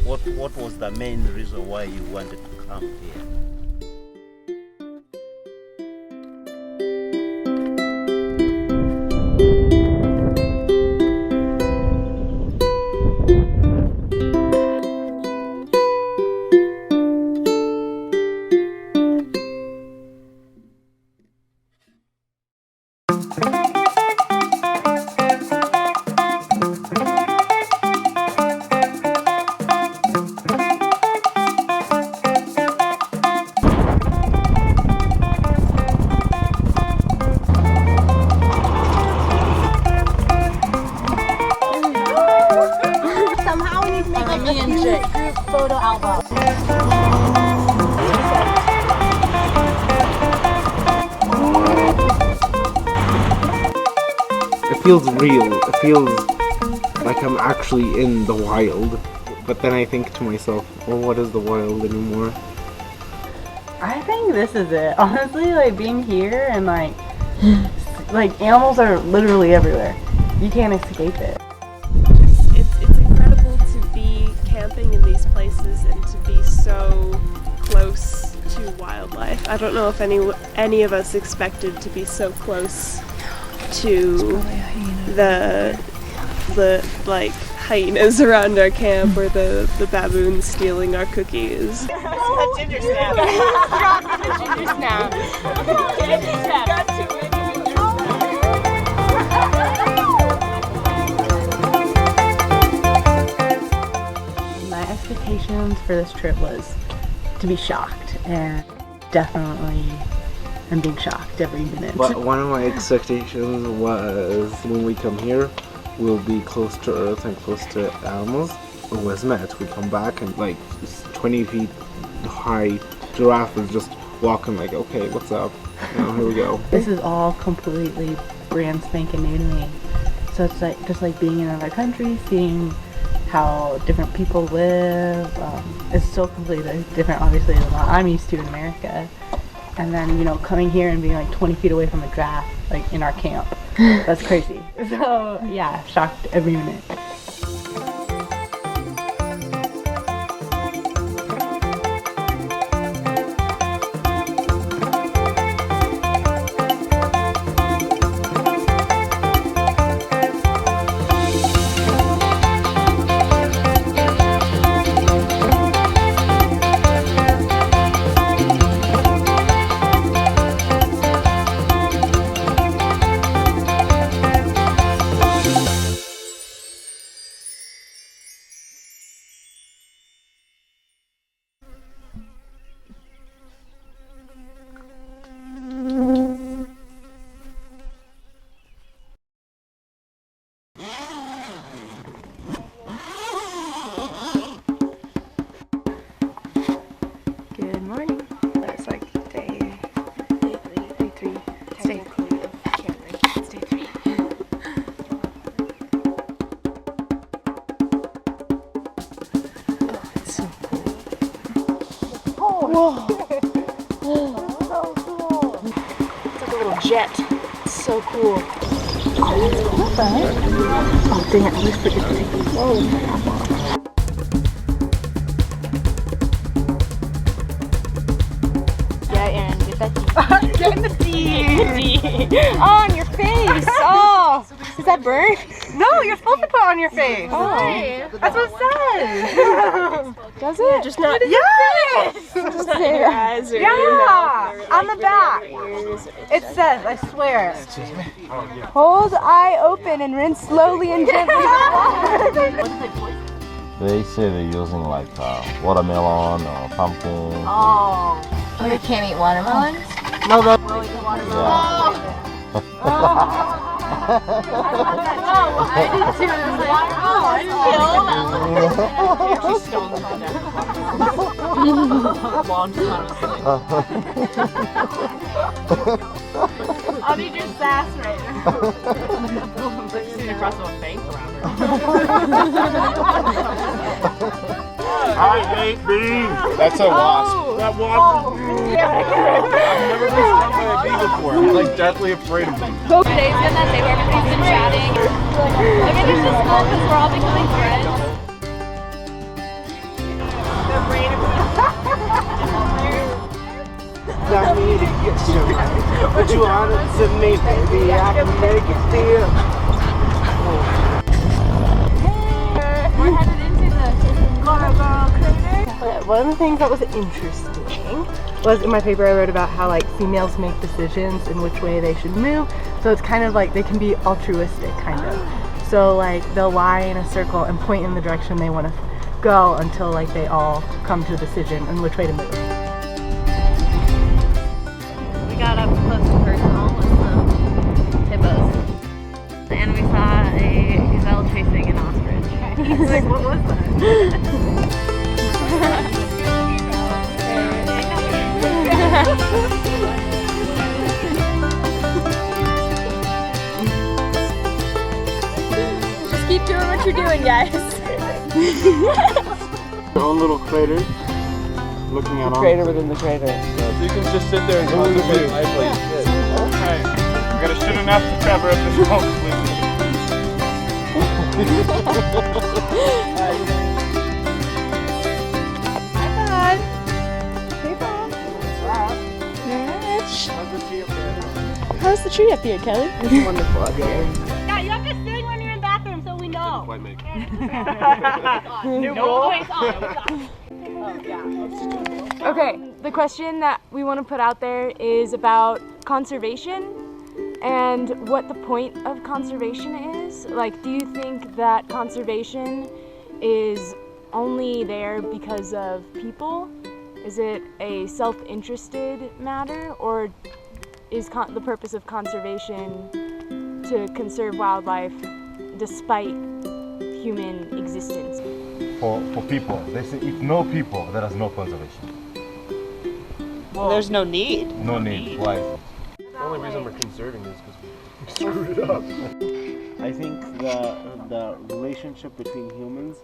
What was the main reason why you wanted to come here? Photo album. It feels real. It feels like I'm actually in the wild. But then I think to myself, well, what is the wild anymore? I think this is it. Honestly, like being here and like animals are literally everywhere. You can't escape it. It's incredible to be camping in these places and to be so close to wildlife. I don't know if any of us expected to be so close to the like hyenas around our camp or the baboons stealing our cookies. A ginger snap. Drop the ginger snap. Ginger snap. Got too many ginger snaps. My expectations for this trip was to be shocked, and definitely I'm being shocked every minute. But one of my expectations was when we come here, we'll be close to earth and close to animals. It was met. We come back and like 20 feet high giraffe is just walking like, okay, what's up? You know, here we go. This is all completely brand spanking new to me. So it's like just like being in another country, seeing how different people live. It's so completely different, obviously, than what I'm used to in America. And then, you know, coming here and being like 20 feet away from a giraffe, like in our camp. That's crazy. So yeah, shocked every minute. Good morning. It's like day three. Day camping. It's day 3. Oh, it's so cool. Whoa. So cool. It's like a little jet. It's so cool. Oh, that's cool, right? Oh, dang it. I always forget to take these. Whoa. Get in the D. Oh, on your face. Oh, is that burnt? No, you're supposed to put on your face. Oh, That's what it says. does it? Just not Yes! just not in your eyes or your mouth or, like, on the back. your ears. It says, I swear. Hold eye open and rinse slowly and gently. They say they're using like watermelon or pumpkin. Oh. Oh, you can't eat watermelons? No, no. I did too. I was like, oh, I didn't kill I'll need your sass right now. Sitting across a bank around I ain't being. That's a wasp. That wasp. I've never been stung by a bee before. I'm like deathly afraid of them. Today's been that day where everybody's been chatting. I mean, it's just cool because we're all becoming friends. What you want to me, baby? I can make it feel. We're headed into the Gorgo crater. One of the things that was interesting was in my paper I wrote about how like females make decisions in which way they should move. So it's kind of like they can be altruistic kind of. So like they'll lie in a circle and point in the direction they want to go until like they all come to a decision in which way to move. We got up close and personal with some hippos. And we saw a gazelle chasing an ostrich. He's like, what was that? Just keep doing what you're doing, guys. Your own little crater. Looking at all. Crater within the crater. So you can just sit there and contemplate life like shit. Okay. We gotta shoot enough to cover up this whole completely. How's the tree up here, Kelly? It's wonderful up here. Yeah, you have to sing when you're in the bathroom so we know. Quite make. New No rule. voice on. Okay, the question that we want to put out there is about conservation and what the point of conservation is. Like, do you think that conservation is only there because of people? Is it a self-interested matter, or is the purpose of conservation to conserve wildlife despite human existence? For people, they say if no people, there is no conservation. Well, there's no need. No need. Why? The only reason we're conserving is because we screwed it up. I think the relationship between humans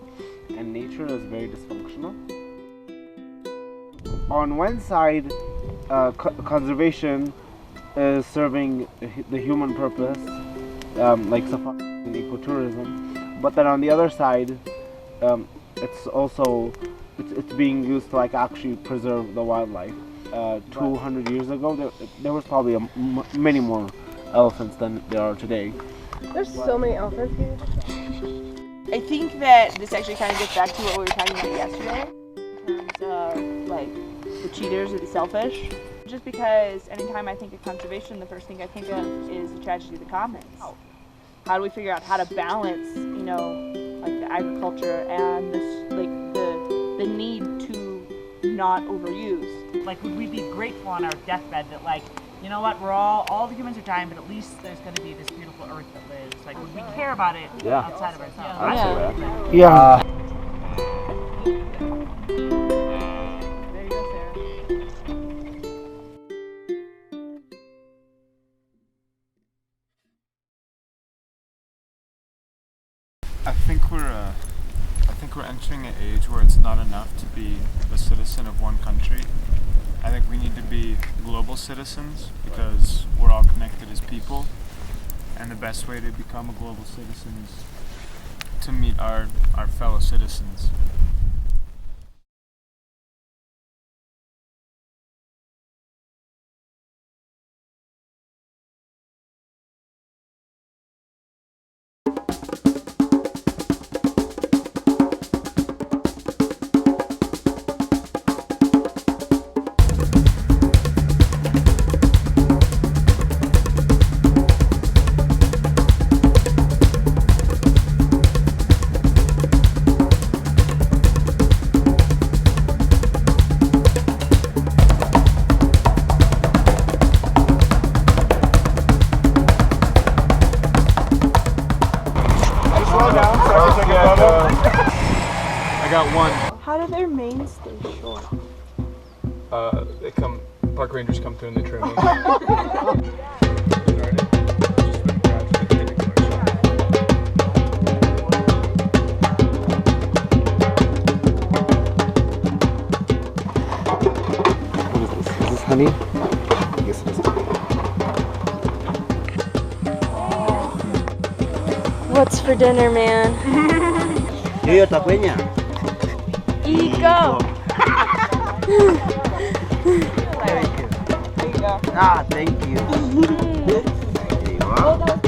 and nature is very dysfunctional. On one side, conservation is serving the human purpose, like safari and ecotourism. But then on the other side, it's also it's being used to like actually preserve the wildlife. 200 years ago, there was probably many more elephants than there are today. There's so many elephants here. I think that this actually kind of gets back to what we were talking about yesterday in terms of like the cheaters or the selfish. Just because anytime I think of conservation, the first thing I think of is the tragedy of the commons. How do we figure out how to balance, you know, like the agriculture and this, like the need to not overuse? Like, would we be grateful on our deathbed that, like, you know what, all the humans are dying, but at least there's going to be this beautiful earth that lives. Like, would we care about it outside of ourselves? Yeah. There you go, Sarah. I think we're entering an age where it's not enough to be a citizen of one country. I think we need to be global citizens because we're all connected as people, and the best way to become a global citizen is to meet our fellow citizens. I got one. How do their manes stay short? Park rangers come through and they trim them. What is this? Is this honey? I guess it is. What's for dinner, man? Hiyo takwenya. Ego! There you go. Ah, thank you. There you are.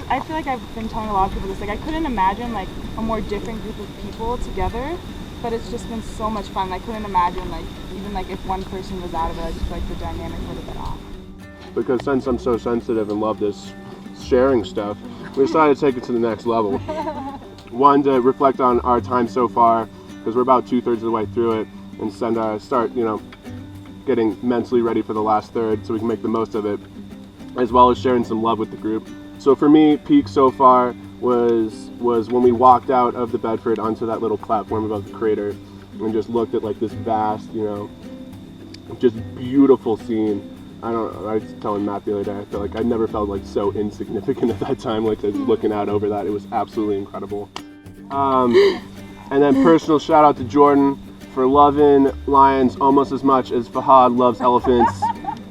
I feel like I've been telling a lot of people this, like I couldn't imagine like a more different group of people together, but it's just been so much fun. I couldn't imagine like even like if one person was out of it, I just feel like the dynamic would have been off. Because since I'm so sensitive and love this sharing stuff, we decided to take it to the next level. One, to reflect on our time so far, because we're about 2/3 of the way through it, and start, you know, getting mentally ready for the last third so we can make the most of it, as well as sharing some love with the group. So for me, peak so far was when we walked out of the Bedford onto that little platform above the crater and just looked at like this vast, you know, just beautiful scene. I was telling Matt the other day, I feel like I never felt like so insignificant at that time, like looking out over that. It was absolutely incredible. And then personal shout out to Jordan for loving lions almost as much as Fahad loves elephants.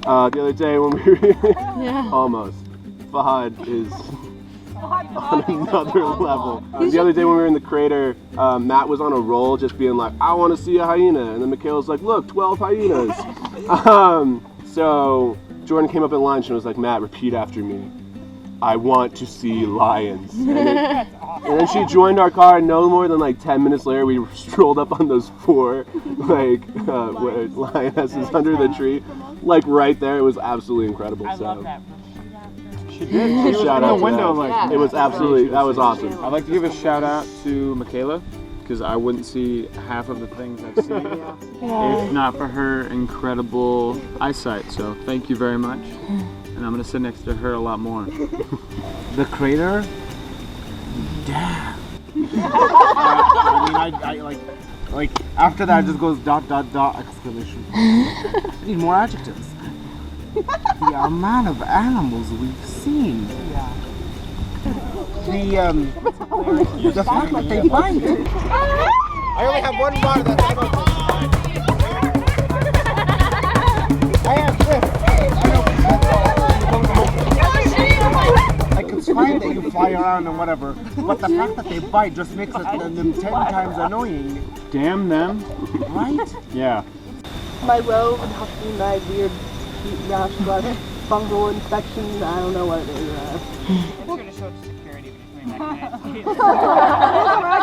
The other day when we were almost. Fahad is on another level. The other day when we were in the crater, Matt was on a roll just being like, I want to see a hyena. And then Michaela's like, look, 12 hyenas. So Jordan came up at lunch and was like, Matt, repeat after me. I want to see lions. And then she joined our car, and no more than like 10 minutes later, we strolled up on those 4 lionesses under the tree. Like right there, it was absolutely incredible. I love that. She did. She was in the window, like it was absolutely, that was awesome. I'd like to give a shout out to Michaela, because I wouldn't see half of the things I've seen if not for her incredible eyesight. So thank you very much. And I'm gonna sit next to her a lot more. The crater? Damn. I like after that it just goes ... exclamation. I need more adjectives. The amount of animals we've seen. Yeah. The fact that they bite. I only have one bar that's I have this. Like it's fine that you fly around and whatever, but the fact that they bite just makes it them 10 times annoying. Damn them. Right? Yeah. My robe would have to be my weird heat rash / fungal infection. I don't know what it is. It's going to show security between that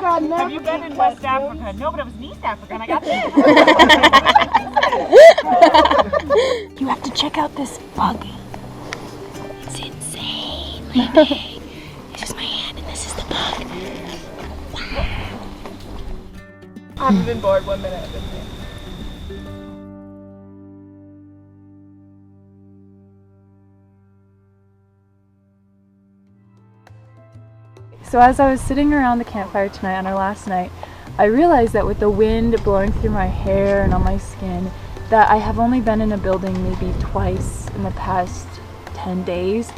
kind of Have you been in West Africa? No, but it was East Africa and I got this. You have to check out this bug. It's insanely big. This is my hand and this is the bug. Wow. I haven't been bored 1 minute with me. So as I was sitting around the campfire tonight on our last night, I realized that with the wind blowing through my hair and on my skin, that I have only been in a building maybe twice in the past 10 days.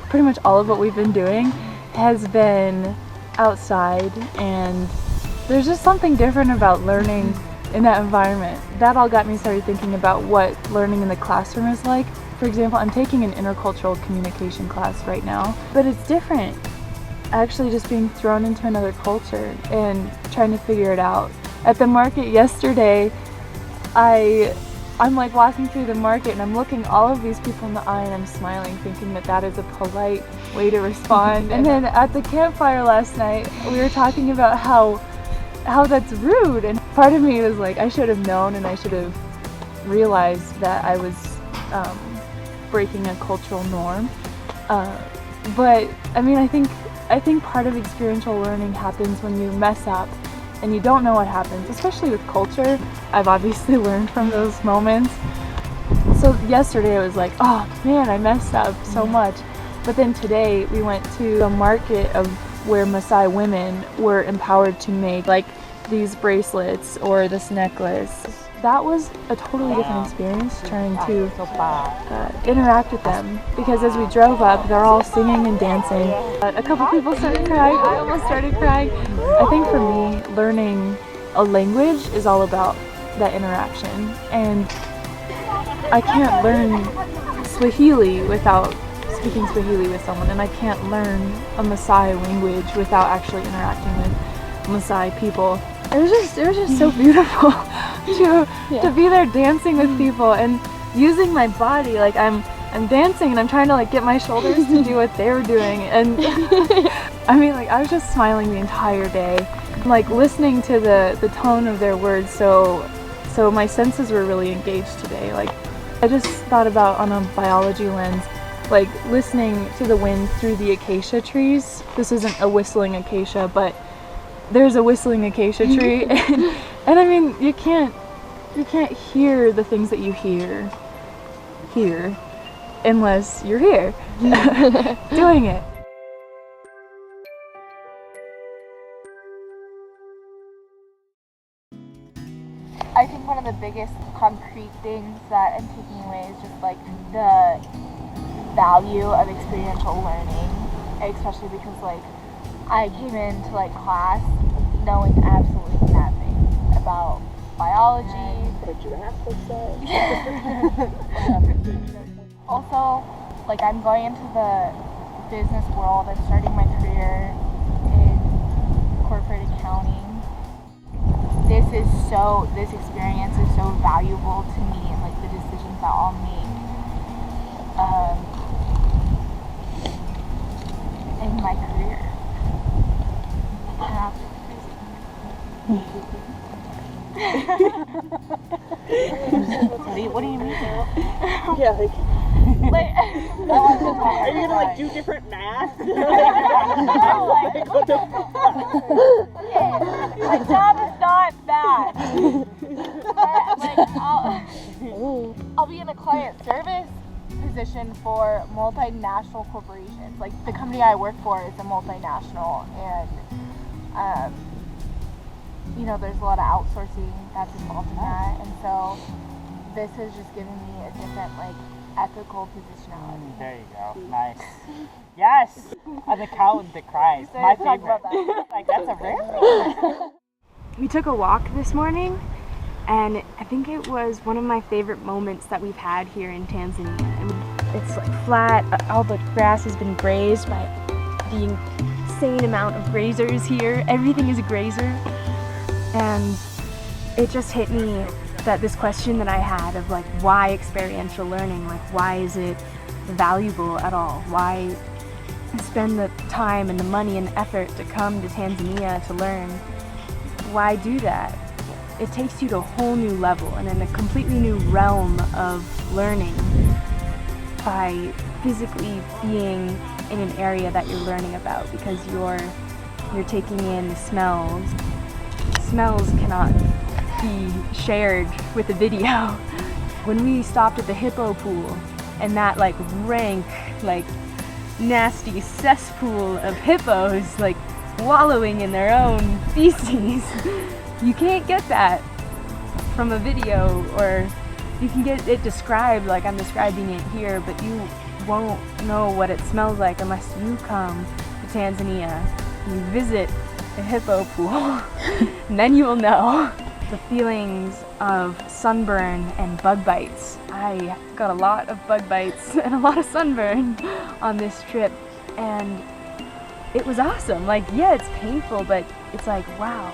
Pretty much all of what we've been doing has been outside, and there's just something different about learning in that environment. That all got me started thinking about what learning in the classroom is like. For example, I'm taking an intercultural communication class right now, but it's different. Actually just being thrown into another culture and trying to figure it out. At the market yesterday, I'm like walking through the market and I'm looking all of these people in the eye and I'm smiling, thinking that that is a polite way to respond. And then at the campfire last night, we were talking about how that's rude, and part of me was like, I should have known and I should have realized that I was breaking a cultural norm. But I mean, I think part of experiential learning happens when you mess up and you don't know what happens, especially with culture. I've obviously learned from those moments. So yesterday I was like, oh man, I messed up so much. But then today we went to a market of where Maasai women were empowered to make like these bracelets or this necklace. That was a totally different experience, trying to interact with them, because as we drove up, they're all singing and dancing. A couple people started crying. I almost started crying. I think for me, learning a language is all about that interaction, and I can't learn Swahili without speaking Swahili with someone, and I can't learn a Maasai language without actually interacting with Maasai people. It was just so beautiful. to be there dancing with people and using my body. Like I'm dancing and I'm trying to like get my shoulders to do what they were doing, and I mean, like, I was just smiling the entire day, like listening to the tone of their words. So my senses were really engaged today. Like I just thought about, on a biology lens, like listening to the wind through the acacia trees. This isn't a whistling acacia, but there's a whistling acacia tree, and I mean, you can't hear the things that you hear here unless you're here doing it. I think one of the biggest concrete things that I'm taking away is just like the value of experiential learning, especially because like I came into like class knowing absolutely nothing about biology. What a giraffe looks like. Also, like I'm going into the business world. I'm starting my career in corporate accounting. This experience is so valuable to me and like the decisions that I'll make in my career. What do you mean? Yeah, like are you gonna like do different math? What the my job is not that. I'll be in a client service position for multinational corporations. Like the company I work for is a multinational, and you know, there's a lot of outsourcing that's involved in that, and so this has just given me a different like ethical positionality. There you go. Nice. Yes! An accountant that cries. My favorite. Like, that's a rare thing. We took a walk this morning, and I think it was one of my favorite moments that we've had here in Tanzania. I mean, it's like flat, all the grass has been grazed by the insane amount of grazers here. Everything is a grazer, and it just hit me that this question that I had of like, why experiential learning? Like, why is it valuable at all? Why spend the time and the money and effort to come to Tanzania to learn? Why do that? It takes you to a whole new level and in a completely new realm of learning by physically being in an area that you're learning about, because you're taking in the smells. Smells cannot be shared with a video. When we stopped at the hippo pool and that like rank, like nasty cesspool of hippos like wallowing in their own feces, you can't get that from a video, or you can get it described like I'm describing it here, but you won't know what it smells like unless you come to Tanzania, you visit a hippo pool, and then you will know. The feelings of sunburn and bug bites. I got a lot of bug bites and a lot of sunburn on this trip, and it was awesome. Like, yeah, it's painful, but it's like, wow,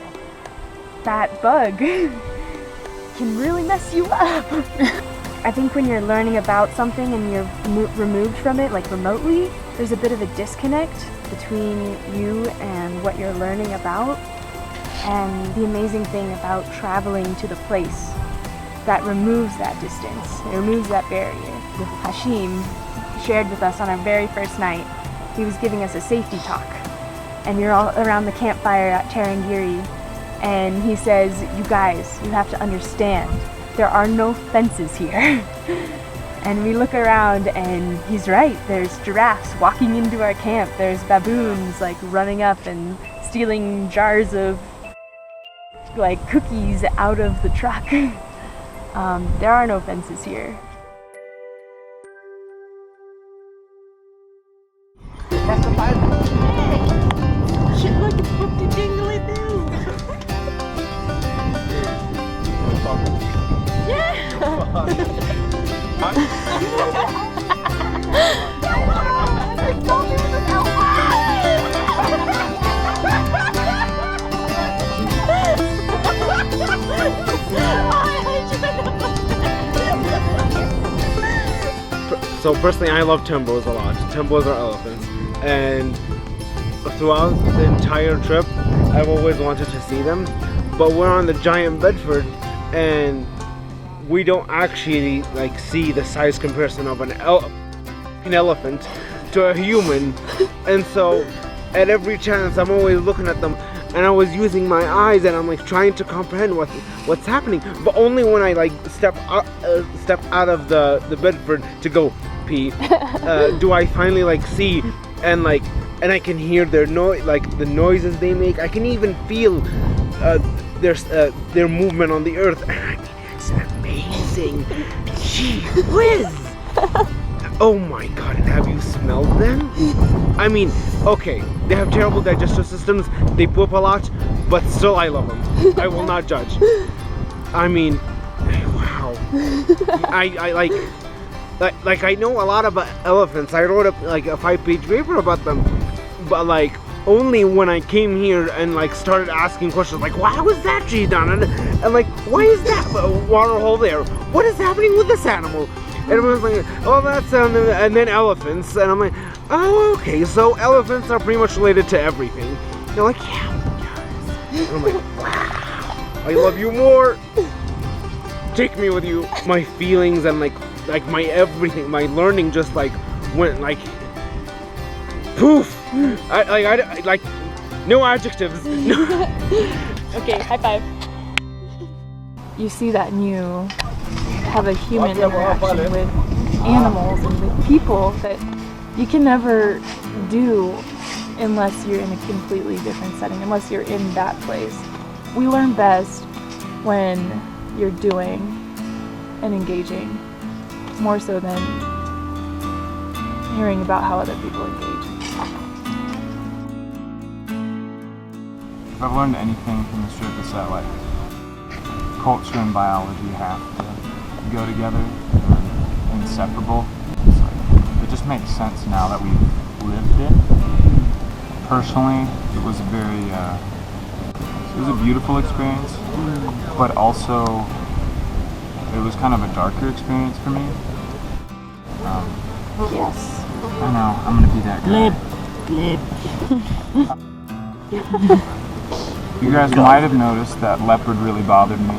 that bug can really mess you up. I think when you're learning about something and you're removed from it, like remotely, there's a bit of a disconnect between you and what you're learning about. And the amazing thing about traveling to the place that removes that distance, it removes that barrier. Hashim shared with us on our very first night, he was giving us a safety talk. And you're all around the campfire at Tarangire, and he says, you guys, you have to understand, there are no fences here. And we look around and he's right, there's giraffes walking into our camp, there's baboons like running up and stealing jars of like cookies out of the truck. There are no fences here. Shit, look, it's whoopty dingly doo. Yeah! So personally, I love Timbos a lot. Timbos are elephants, and throughout the entire trip, I've always wanted to see them. But we're on the giant Bedford, and we don't actually like see the size comparison of an elephant to a human. And so, at every chance, I'm always looking at them, and I was using my eyes, and I'm like trying to comprehend what's happening. But only when I like step out of the Bedford to go pee, do I finally like see and I can hear their noise, like the noises they make. I can even feel their movement on the earth. And I mean, it's amazing. Gee whiz! Oh my god, and have you smelled them? I mean, okay, they have terrible digestive systems, they poop a lot, but still I love them. I will not judge. I mean, wow. I like I know a lot about elephants. I wrote a 5-page paper about them, but like only when I came here and like started asking questions like, why was that tree done? And like, why is that water hole there? What is happening with this animal? And everyone's like, oh, that's and then elephants, and I'm like, oh, okay, so elephants are pretty much related to everything. They're like, yeah, yes. And I'm like, wow, I love you more. Take me with you. My feelings and like my everything, my learning just like went like poof. I like no adjectives. No. Okay, high five. You see that and you have a human interaction with animals and with people that you can never do unless you're in a completely different setting, unless you're in that place. We learn best when you're doing and engaging, more so than hearing about how other people engage. If I've learned anything from this trip, it's that like culture and biology have to go together, they're inseparable. It's like, it just makes sense now that we've lived it. Personally, it was a beautiful experience, but also it was kind of a darker experience for me. Yes. I know, I'm gonna be that guy. You guys might have noticed that leopard really bothered me.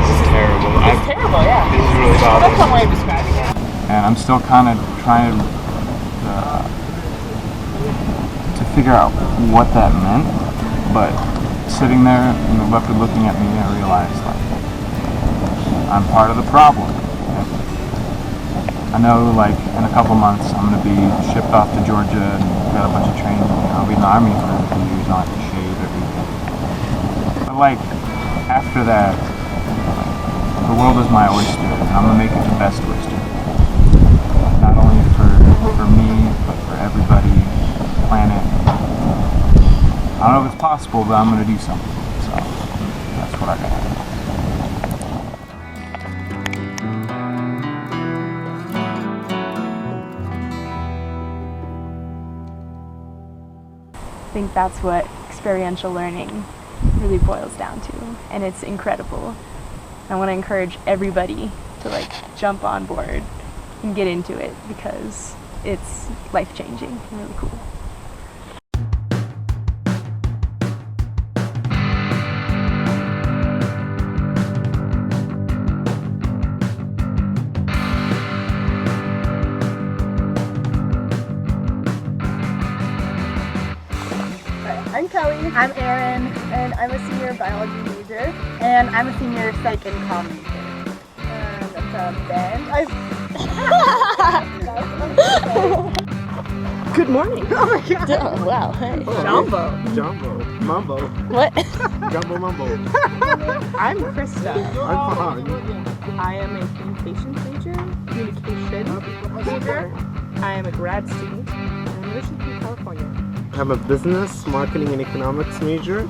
It's terrible, yeah. This is really bothering me. That's one way of describing it. And I'm still kind of trying to figure out what that meant. But sitting there and the leopard looking at me, I realized like I'm part of the problem. I know like in a couple months I'm going to be shipped off to Georgia and got a bunch of training. I'll be in the Army for a few years. I'll have to shave everything. But like after that, the world is my oyster, and I'm gonna make it the best oyster. Not only for me, but for everybody, the planet. I don't know if it's possible, but I'm gonna do something. So that's what I got. I think that's what experiential learning really boils down to, and it's incredible. I want to encourage everybody to like jump on board and get into it because it's life-changing and really cool. I'm Kelly. I'm Erin, and I'm a senior biology major, and I'm a senior psych and comm major. And I'm from Ben. Good morning. Oh my god. Oh, wow. Hey. Jumbo. Mumbo. What? Jumbo Mumbo. I'm Krista. I'm Fahad. I am a communications major. I am a grad student at the University of California. I'm a business, marketing, and economics major.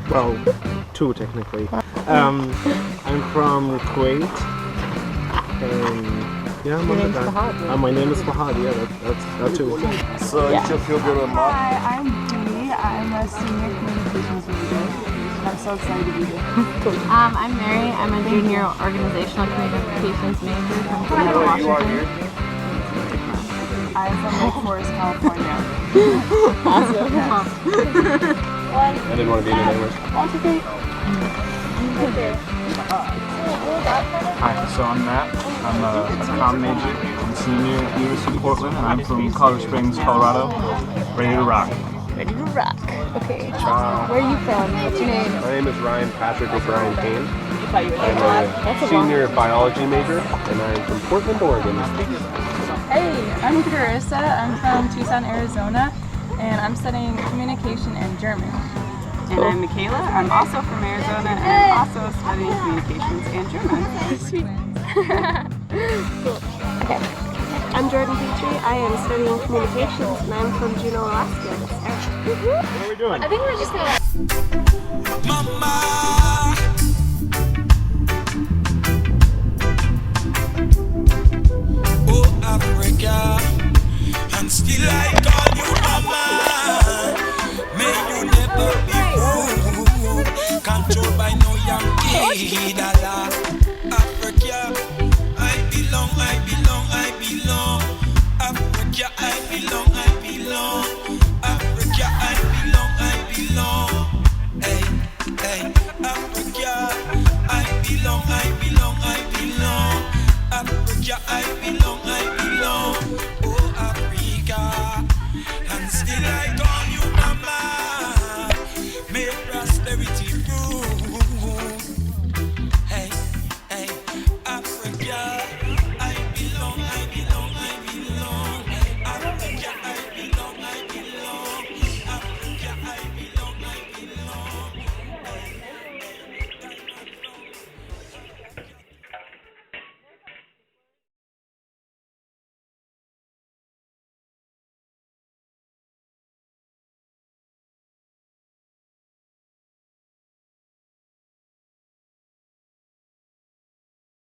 Well, 2 technically. I'm from Kuwait, and yeah, I'm on the back. My name is Fahad. Yeah, that's too. So you should feel good with mom. Hi, I'm Dee. I'm a senior communications major. I'm so excited to be here. I'm Mary. I'm a junior organizational communications major from Seattle, Washington. I'm from Lake Forest, California. Awesome. I didn't want to be in it anyways. Hi, so I'm Matt. I'm a comm major. I'm a senior at the University of Portland, and I'm from Colorado Springs, Colorado. Ready to rock. Ready to rock. Okay. Where are you from? What's your name? My name is Ryan Patrick O'Brien Kane. I'm a senior biology major, and I'm from Portland, Oregon. Hey, I'm Carissa. I'm from Tucson, Arizona, and I'm studying communication and German. And I'm Michaela. I'm also from Arizona, and I'm also studying communications and German. Sweet. Cool. Okay. I'm Jordan Petrie. I am studying communications, and I'm from Juneau, Alaska. What are we doing? I think we're just gonna. Oh, Africa, and still I call you mama. May you never be moved, controlled by no young kid.